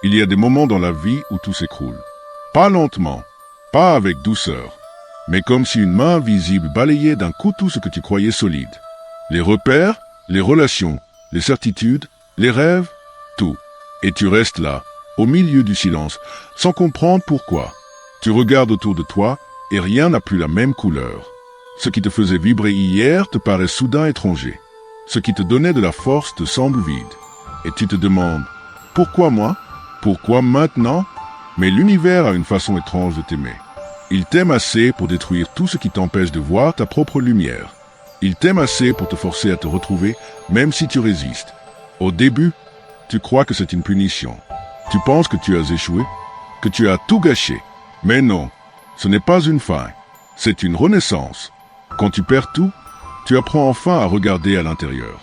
Il y a des moments dans la vie où tout s'écroule. Pas lentement, pas avec douceur, mais comme si une main invisible balayait d'un coup tout ce que tu croyais solide. Les repères, les relations, les certitudes, les rêves, tout. Et tu restes là, au milieu du silence, sans comprendre pourquoi. Tu regardes autour de toi et rien n'a plus la même couleur. Ce qui te faisait vibrer hier te paraît soudain étranger. Ce qui te donnait de la force te semble vide. Et tu te demandes, pourquoi moi? Pourquoi maintenant? Mais l'univers a une façon étrange de t'aimer. Il t'aime assez pour détruire tout ce qui t'empêche de voir ta propre lumière. Il t'aime assez pour te forcer à te retrouver, même si tu résistes. Au début, tu crois que c'est une punition. Tu penses que tu as échoué, que tu as tout gâché. Mais non, ce n'est pas une fin, c'est une renaissance. Quand tu perds tout, tu apprends enfin à regarder à l'intérieur.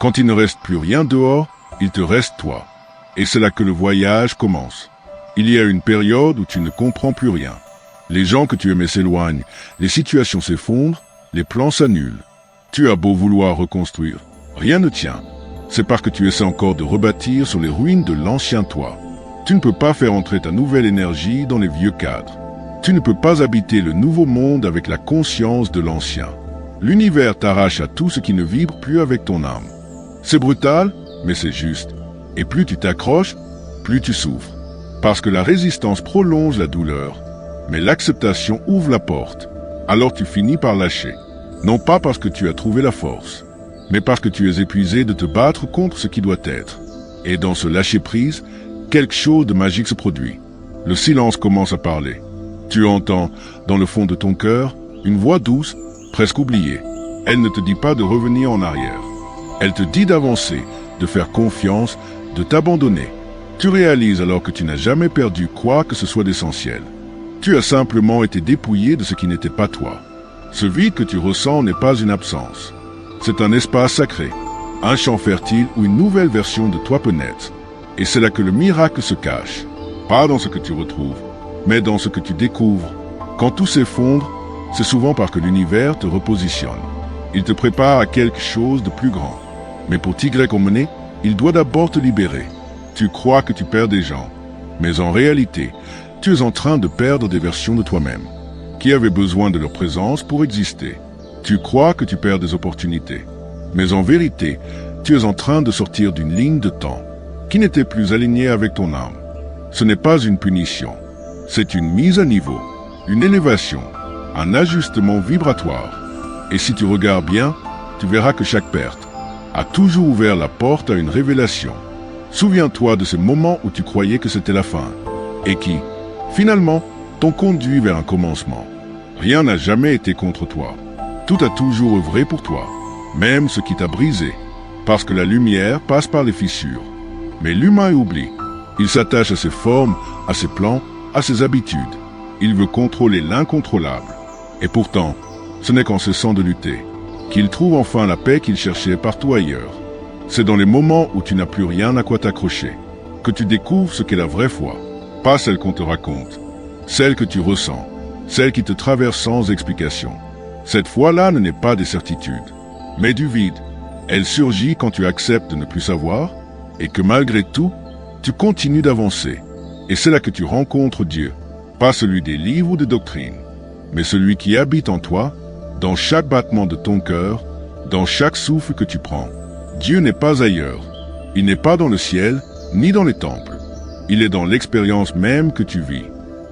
Quand il ne reste plus rien dehors, il te reste toi. Et c'est là que le voyage commence. Il y a une période où tu ne comprends plus rien. Les gens que tu aimais s'éloignent, les situations s'effondrent, les plans s'annulent. Tu as beau vouloir reconstruire, rien ne tient. C'est parce que tu essaies encore de rebâtir sur les ruines de l'ancien toi. Tu ne peux pas faire entrer ta nouvelle énergie dans les vieux cadres. Tu ne peux pas habiter le nouveau monde avec la conscience de l'ancien. L'univers t'arrache à tout ce qui ne vibre plus avec ton âme. C'est brutal, mais c'est juste. Et plus tu t'accroches, plus tu souffres. Parce que la résistance prolonge la douleur, mais l'acceptation ouvre la porte. Alors tu finis par lâcher. Non pas parce que tu as trouvé la force, mais parce que tu es épuisé de te battre contre ce qui doit être. Et dans ce lâcher-prise, quelque chose de magique se produit. Le silence commence à parler. Tu entends, dans le fond de ton cœur, une voix douce, presque oubliée. Elle ne te dit pas de revenir en arrière. Elle te dit d'avancer, de faire confiance, de t'abandonner. Tu réalises alors que tu n'as jamais perdu quoi que ce soit d'essentiel. Tu as simplement été dépouillé de ce qui n'était pas toi. Ce vide que tu ressens n'est pas une absence. C'est un espace sacré, un champ fertile où une nouvelle version de toi peut naître. Et c'est là que le miracle se cache. Pas dans ce que tu retrouves, mais dans ce que tu découvres. Quand tout s'effondre, c'est souvent parce que l'univers te repositionne. Il te prépare à quelque chose de plus grand. Mais pour t'y emmener, il doit d'abord te libérer. Tu crois que tu perds des gens, mais en réalité, tu es en train de perdre des versions de toi-même, qui avaient besoin de leur présence pour exister. Tu crois que tu perds des opportunités, mais en vérité, tu es en train de sortir d'une ligne de temps qui n'était plus alignée avec ton âme. Ce n'est pas une punition, c'est une mise à niveau, une élévation, un ajustement vibratoire. Et si tu regardes bien, tu verras que chaque perte a toujours ouvert la porte à une révélation. Souviens-toi de ces moments où tu croyais que c'était la fin, et qui, finalement, t'ont conduit vers un commencement. Rien n'a jamais été contre toi. Tout a toujours œuvré pour toi, même ce qui t'a brisé, parce que la lumière passe par les fissures. Mais l'humain oublie. Il s'attache à ses formes, à ses plans, à ses habitudes. Il veut contrôler l'incontrôlable. Et pourtant, ce n'est qu'en cessant de lutter qu'il trouve enfin la paix qu'il cherchait partout ailleurs. C'est dans les moments où tu n'as plus rien à quoi t'accrocher que tu découvres ce qu'est la vraie foi. Pas celle qu'on te raconte, celle que tu ressens, celle qui te traverse sans explication. Cette foi-là n'est pas des certitudes, mais du vide. Elle surgit quand tu acceptes de ne plus savoir et que malgré tout, tu continues d'avancer. Et c'est là que tu rencontres Dieu, pas celui des livres ou des doctrines, mais celui qui habite en toi, dans chaque battement de ton cœur, dans chaque souffle que tu prends. Dieu n'est pas ailleurs. Il n'est pas dans le ciel, ni dans les temples. Il est dans l'expérience même que tu vis,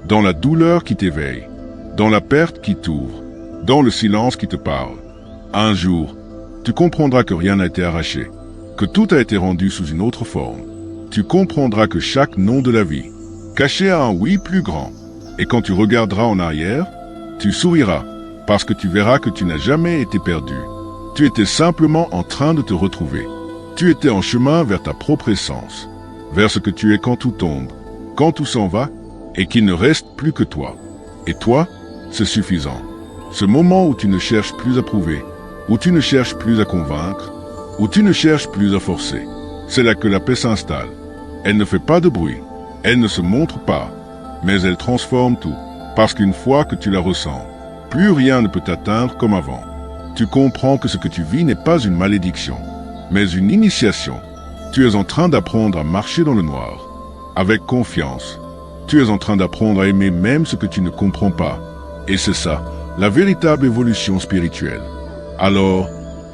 dans la douleur qui t'éveille, dans la perte qui t'ouvre, dans le silence qui te parle. Un jour, tu comprendras que rien n'a été arraché, que tout a été rendu sous une autre forme. Tu comprendras que chaque nom de la vie, caché à un oui plus grand, et quand tu regarderas en arrière, tu souriras, parce que tu verras que tu n'as jamais été perdu. Tu étais simplement en train de te retrouver. Tu étais en chemin vers ta propre essence, vers ce que tu es quand tout tombe, quand tout s'en va, et qu'il ne reste plus que toi. Et toi, c'est suffisant. Ce moment où tu ne cherches plus à prouver, où tu ne cherches plus à convaincre, où tu ne cherches plus à forcer, c'est là que la paix s'installe. Elle ne fait pas de bruit, elle ne se montre pas, mais elle transforme tout, parce qu'une fois que tu la ressens, plus rien ne peut t'atteindre comme avant. Tu comprends que ce que tu vis n'est pas une malédiction, mais une initiation. Tu es en train d'apprendre à marcher dans le noir. avec confiance. Tu es en train d'apprendre à aimer même ce que tu ne comprends pas. Et c'est ça, la véritable évolution spirituelle. Alors,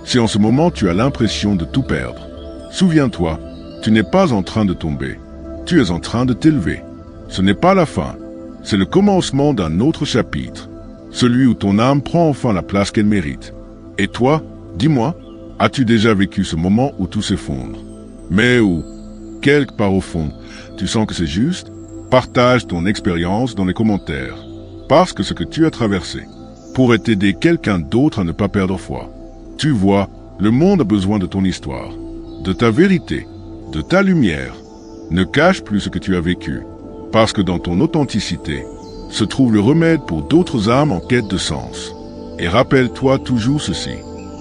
si en ce moment tu as l'impression de tout perdre, souviens-toi, tu n'es pas en train de tomber. Tu es en train de t'élever. Ce n'est pas la fin, c'est le commencement d'un autre chapitre, celui où ton âme prend enfin la place qu'elle mérite. Et toi, dis-moi, as-tu déjà vécu ce moment où tout s'effondre, mais où, quelque part au fond, tu sens que c'est juste? Partage ton expérience dans les commentaires, parce que ce que tu as traversé pourrait aider quelqu'un d'autre à ne pas perdre foi. Tu vois, le monde a besoin de ton histoire, de ta vérité, de ta lumière. Ne cache plus ce que tu as vécu, parce que dans ton authenticité se trouve le remède pour d'autres âmes en quête de sens. Et rappelle-toi toujours ceci,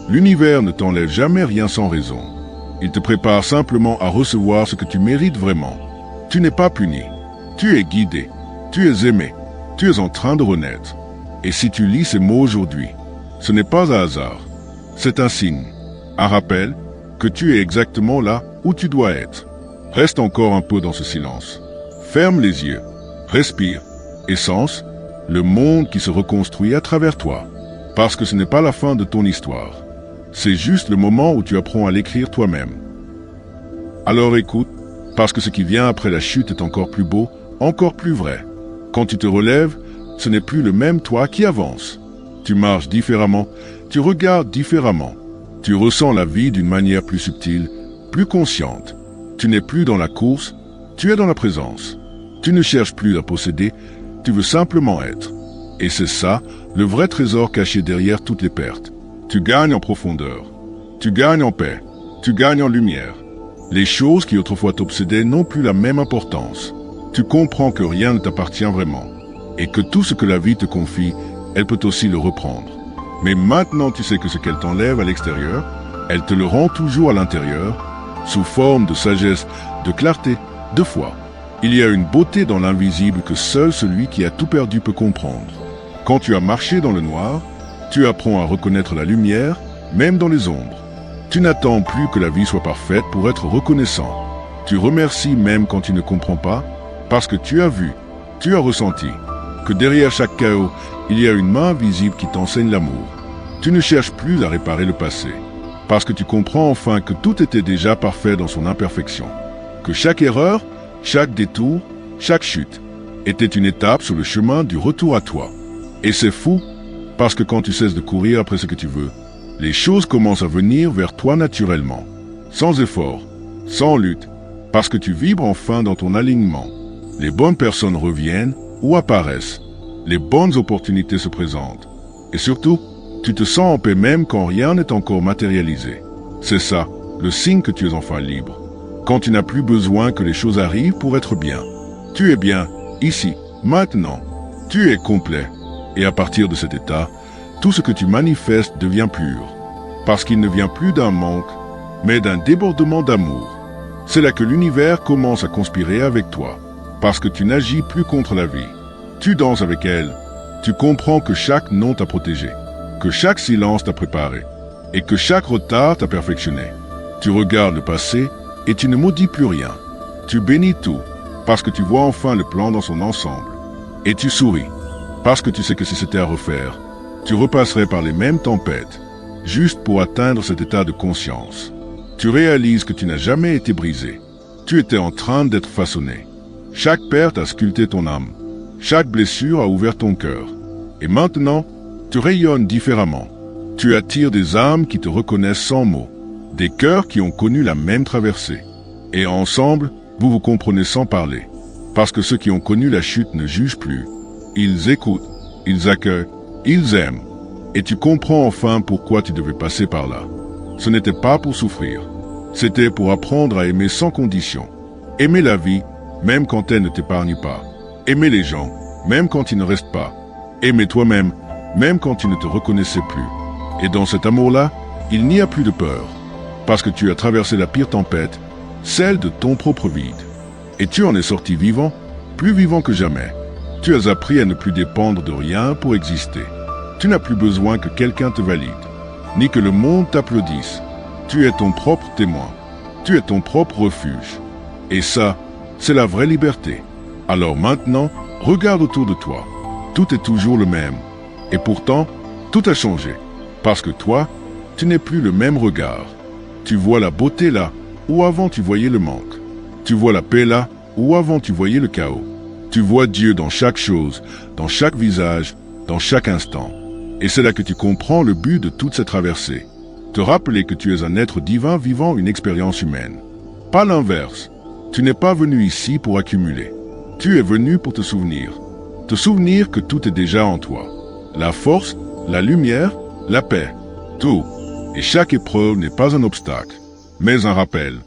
l'univers ne t'enlève jamais rien sans raison. Il te prépare simplement à recevoir ce que tu mérites vraiment. Tu n'es pas puni, tu es guidé, tu es aimé, tu es en train de renaître. Et si tu lis ces mots aujourd'hui, ce n'est pas un hasard, c'est un signe, un rappel que tu es exactement là où tu dois être. Reste encore un peu dans ce silence. Ferme les yeux, respire, et sens le monde qui se reconstruit à travers toi. Parce que ce n'est pas la fin de ton histoire. C'est juste le moment où tu apprends à l'écrire toi-même. Alors écoute, parce que ce qui vient après la chute est encore plus beau, encore plus vrai. Quand tu te relèves, ce n'est plus le même toi qui avance. Tu marches différemment, tu regardes différemment. Tu ressens la vie d'une manière plus subtile, plus consciente. Tu n'es plus dans la course, tu es dans la présence. Tu ne cherches plus à posséder, tu veux simplement être. Et c'est ça, le vrai trésor caché derrière toutes les pertes. Tu gagnes en profondeur, tu gagnes en paix, tu gagnes en lumière. Les choses qui autrefois t'obsédaient n'ont plus la même importance. Tu comprends que rien ne t'appartient vraiment, et que tout ce que la vie te confie, elle peut aussi le reprendre. Mais maintenant tu sais que ce qu'elle t'enlève à l'extérieur, elle te le rend toujours à l'intérieur, sous forme de sagesse, de clarté, de foi. Il y a une beauté dans l'invisible que seul celui qui a tout perdu peut comprendre. Quand tu as marché dans le noir, tu apprends à reconnaître la lumière, même dans les ombres. Tu n'attends plus que la vie soit parfaite pour être reconnaissant. Tu remercies même quand tu ne comprends pas, parce que tu as vu, tu as ressenti, que derrière chaque chaos, il y a une main visible qui t'enseigne l'amour. Tu ne cherches plus à réparer le passé, parce que tu comprends enfin que tout était déjà parfait dans son imperfection. Que chaque erreur, chaque détour, chaque chute, était une étape sur le chemin du retour à toi. Et c'est fou, parce que quand tu cesses de courir après ce que tu veux, les choses commencent à venir vers toi naturellement, sans effort, sans lutte, parce que tu vibres enfin dans ton alignement. Les bonnes personnes reviennent ou apparaissent, les bonnes opportunités se présentent. Et surtout, tu te sens en paix même quand rien n'est encore matérialisé. C'est ça, le signe que tu es enfin libre. Quand tu n'as plus besoin que les choses arrivent pour être bien. Tu es bien, ici, maintenant. Tu es complet. Et à partir de cet état, tout ce que tu manifestes devient pur. Parce qu'il ne vient plus d'un manque, mais d'un débordement d'amour. C'est là que l'univers commence à conspirer avec toi. Parce que tu n'agis plus contre la vie. Tu danses avec elle. Tu comprends que chaque non t'a protégé. Que chaque silence t'a préparé. Et que chaque retard t'a perfectionné. Tu regardes le passé et tu ne maudis plus rien. Tu bénis tout. Parce que tu vois enfin le plan dans son ensemble. Et tu souris. Parce que tu sais que si c'était à refaire, tu repasserais par les mêmes tempêtes, juste pour atteindre cet état de conscience. Tu réalises que tu n'as jamais été brisé. Tu étais en train d'être façonné. Chaque perte a sculpté ton âme. Chaque blessure a ouvert ton cœur. Et maintenant, tu rayonnes différemment. Tu attires des âmes qui te reconnaissent sans mots. Des cœurs qui ont connu la même traversée. Et ensemble, vous vous comprenez sans parler. Parce que ceux qui ont connu la chute ne jugent plus. Ils écoutent, ils accueillent, ils aiment. Et tu comprends enfin pourquoi tu devais passer par là. Ce n'était pas pour souffrir. C'était pour apprendre à aimer sans condition. Aimer la vie, même quand elle ne t'épargne pas. Aimer les gens, même quand ils ne restent pas. Aimer toi-même, même quand tu ne te reconnaissais plus. Et dans cet amour-là, il n'y a plus de peur. Parce que tu as traversé la pire tempête, celle de ton propre vide. Et tu en es sorti vivant, plus vivant que jamais. Tu as appris à ne plus dépendre de rien pour exister. Tu n'as plus besoin que quelqu'un te valide, ni que le monde t'applaudisse. Tu es ton propre témoin. Tu es ton propre refuge. Et ça, C'est la vraie liberté. Alors maintenant, regarde autour de toi. Tout est toujours le même. Et pourtant, tout a changé. Parce que toi, tu n'es plus le même regard. Tu vois la beauté là, où avant tu voyais le manque. Tu vois la paix là, où avant tu voyais le chaos. Tu vois Dieu dans chaque chose, dans chaque visage, dans chaque instant. Et c'est là que tu comprends le but de toute cette traversée. Te rappeler que tu es un être divin vivant une expérience humaine. Pas l'inverse. Tu n'es pas venu ici pour accumuler. Tu es venu pour te souvenir. Te souvenir que tout est déjà en toi. La force, la lumière, la paix. Tout. Et chaque épreuve n'est pas un obstacle, mais un rappel.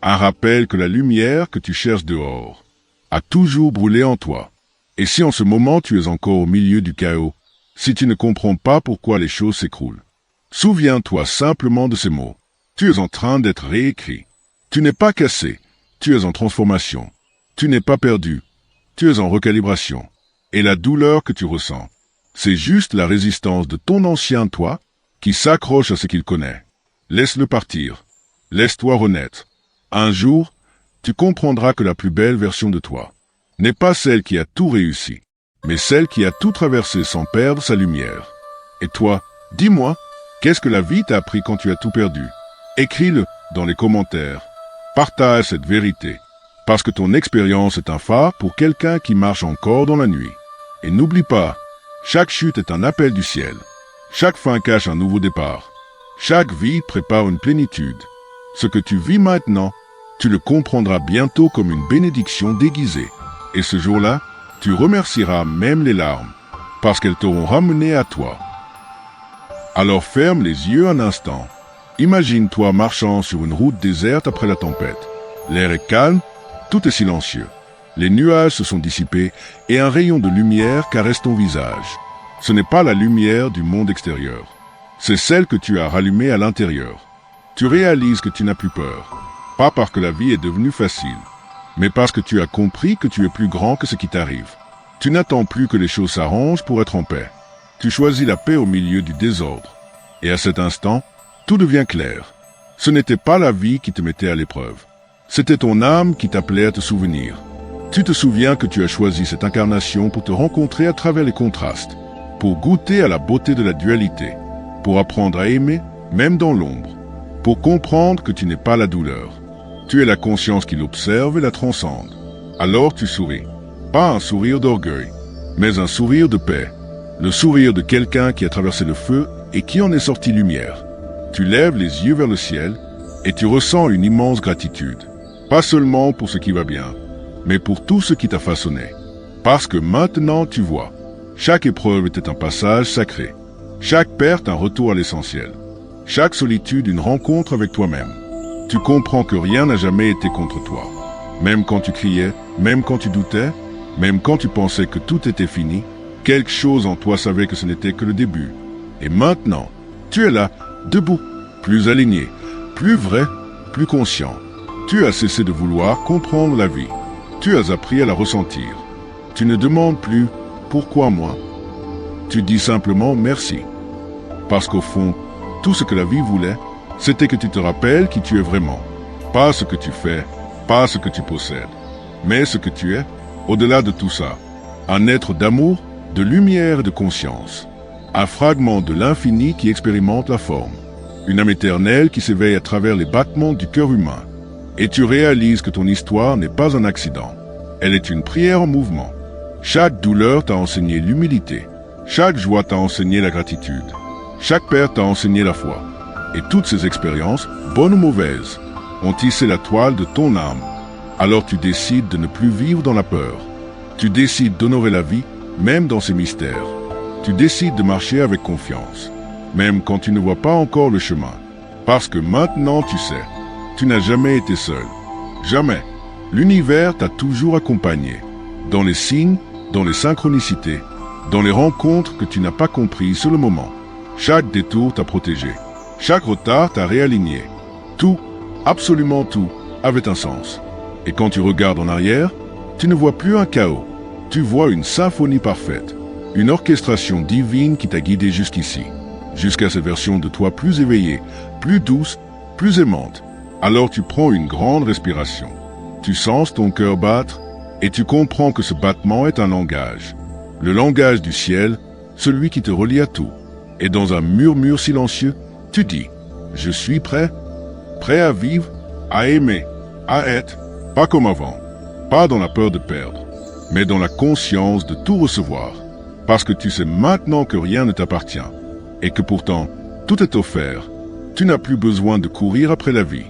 Un rappel que la lumière que tu cherches dehors a toujours brûlé en toi. Et si en ce moment tu es encore au milieu du chaos, si tu ne comprends pas pourquoi les choses s'écroulent, souviens-toi simplement de ces mots. Tu es en train d'être réécrit. Tu n'es pas cassé. Tu es en transformation. Tu n'es pas perdu. Tu es en recalibration. Et la douleur que tu ressens, c'est juste la résistance de ton ancien toi qui s'accroche à ce qu'il connaît. Laisse-le partir. Laisse-toi renaître. Un jour, tu comprendras que la plus belle version de toi n'est pas celle qui a tout réussi, mais celle qui a tout traversé sans perdre sa lumière. Et toi, dis-moi, qu'est-ce que la vie t'a appris quand tu as tout perdu? Écris-le dans les commentaires. Partage cette vérité, parce que ton expérience est un phare pour quelqu'un qui marche encore dans la nuit. Et n'oublie pas, chaque chute est un appel du ciel. Chaque fin cache un nouveau départ. Chaque vie prépare une plénitude. Ce que tu vis maintenant, tu le comprendras bientôt comme une bénédiction déguisée. Et ce jour-là, tu remercieras même les larmes, parce qu'elles t'auront ramené à toi. Alors ferme les yeux un instant. Imagine-toi marchant sur une route déserte après la tempête. L'air est calme, tout est silencieux. Les nuages se sont dissipés et un rayon de lumière caresse ton visage. Ce n'est pas la lumière du monde extérieur. C'est celle que tu as rallumée à l'intérieur. Tu réalises que tu n'as plus peur. Pas parce que la vie est devenue facile, mais parce que tu as compris que tu es plus grand que ce qui t'arrive. Tu n'attends plus que les choses s'arrangent pour être en paix. Tu choisis la paix au milieu du désordre. Et à cet instant, tout devient clair. Ce n'était pas la vie qui te mettait à l'épreuve. C'était ton âme qui t'appelait à te souvenir. Tu te souviens que tu as choisi cette incarnation pour te rencontrer à travers les contrastes, pour goûter à la beauté de la dualité, pour apprendre à aimer, même dans l'ombre, pour comprendre que tu n'es pas la douleur. Tu es la conscience qui l'observe et la transcende. Alors tu souris. Pas un sourire d'orgueil, mais un sourire de paix. Le sourire de quelqu'un qui a traversé le feu et qui en est sorti lumière. Tu lèves les yeux vers le ciel et tu ressens une immense gratitude. Pas seulement pour ce qui va bien, mais pour tout ce qui t'a façonné. Parce que maintenant tu vois, chaque épreuve était un passage sacré. Chaque perte un retour à l'essentiel. Chaque solitude une rencontre avec toi-même. Tu comprends que rien n'a jamais été contre toi. Même quand tu criais, même quand tu doutais, même quand tu pensais que tout était fini, quelque chose en toi savait que ce n'était que le début. Et maintenant, tu es là, debout, plus aligné, plus vrai, plus conscient. Tu as cessé de vouloir comprendre la vie. Tu as appris à la ressentir. Tu ne demandes plus « Pourquoi moi ?» Tu dis simplement « Merci ». Parce qu'au fond, tout ce que la vie voulait, c'était que tu te rappelles qui tu es vraiment. Pas ce que tu fais, pas ce que tu possèdes, mais ce que tu es, au-delà de tout ça. Un être d'amour, de lumière et de conscience. Un fragment de l'infini qui expérimente la forme. Une âme éternelle qui s'éveille à travers les battements du cœur humain. Et tu réalises que ton histoire n'est pas un accident. Elle est une prière en mouvement. Chaque douleur t'a enseigné l'humilité. Chaque joie t'a enseigné la gratitude. Chaque perte t'a enseigné la foi. Et toutes ces expériences, bonnes ou mauvaises, ont tissé la toile de ton âme. Alors tu décides de ne plus vivre dans la peur. Tu décides d'honorer la vie, même dans ses mystères. Tu décides de marcher avec confiance, même quand tu ne vois pas encore le chemin. Parce que maintenant tu sais, tu n'as jamais été seul. Jamais. L'univers t'a toujours accompagné. Dans les signes, dans les synchronicités, dans les rencontres que tu n'as pas comprises sur le moment. Chaque détour t'a protégé. Chaque retard t'a réaligné. Tout, absolument tout, avait un sens. Et quand tu regardes en arrière, tu ne vois plus un chaos. Tu vois une symphonie parfaite. Une orchestration divine qui t'a guidé jusqu'ici. Jusqu'à cette version de toi plus éveillée, plus douce, plus aimante. Alors tu prends une grande respiration. Tu sens ton cœur battre et tu comprends que ce battement est un langage. Le langage du ciel, celui qui te relie à tout. Et dans un murmure silencieux, tu dis « Je suis prêt, prêt à vivre, à aimer, à être, pas comme avant, pas dans la peur de perdre, mais dans la conscience de tout recevoir, parce que tu sais maintenant que rien ne t'appartient, et que pourtant tout est offert. Tu n'as plus besoin de courir après la vie,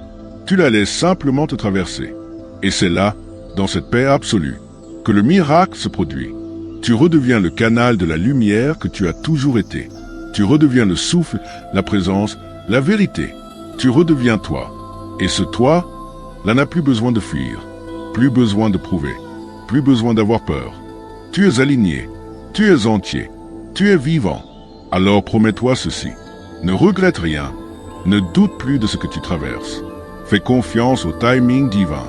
tu la laisses simplement te traverser. Et c'est là, dans cette paix absolue, que le miracle se produit. Tu redeviens le canal de la lumière que tu as toujours été. Tu redeviens le souffle, la présence, la vérité. Tu redeviens toi. Et ce toi, là n'a plus besoin de fuir, plus besoin de prouver, plus besoin d'avoir peur. Tu es aligné, tu es entier, tu es vivant. Alors promets-toi ceci. Ne regrette rien, ne doute plus de ce que tu traverses. Fais confiance au timing divin.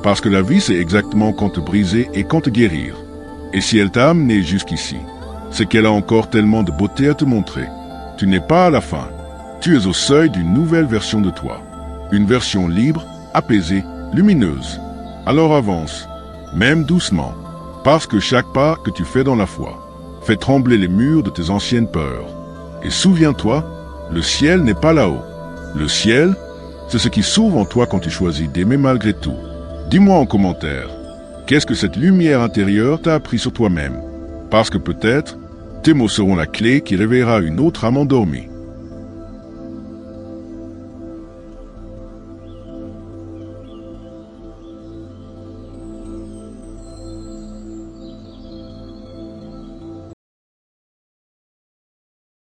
Parce que la vie, c'est exactement quand te briser et quand te guérir. Et si elle t'a amené jusqu'ici, c'est qu'elle a encore tellement de beauté à te montrer. Tu n'es pas à la fin. Tu es au seuil d'une nouvelle version de toi. Une version libre, apaisée, lumineuse. Alors avance, même doucement, parce que chaque pas que tu fais dans la foi fait trembler les murs de tes anciennes peurs. Et souviens-toi, le ciel n'est pas là-haut. Le ciel, c'est ce qui s'ouvre en toi quand tu choisis d'aimer malgré tout. Dis-moi en commentaire, qu'est-ce que cette lumière intérieure t'a appris sur toi-même? Parce que peut-être, tes mots seront la clé qui réveillera une autre âme endormie.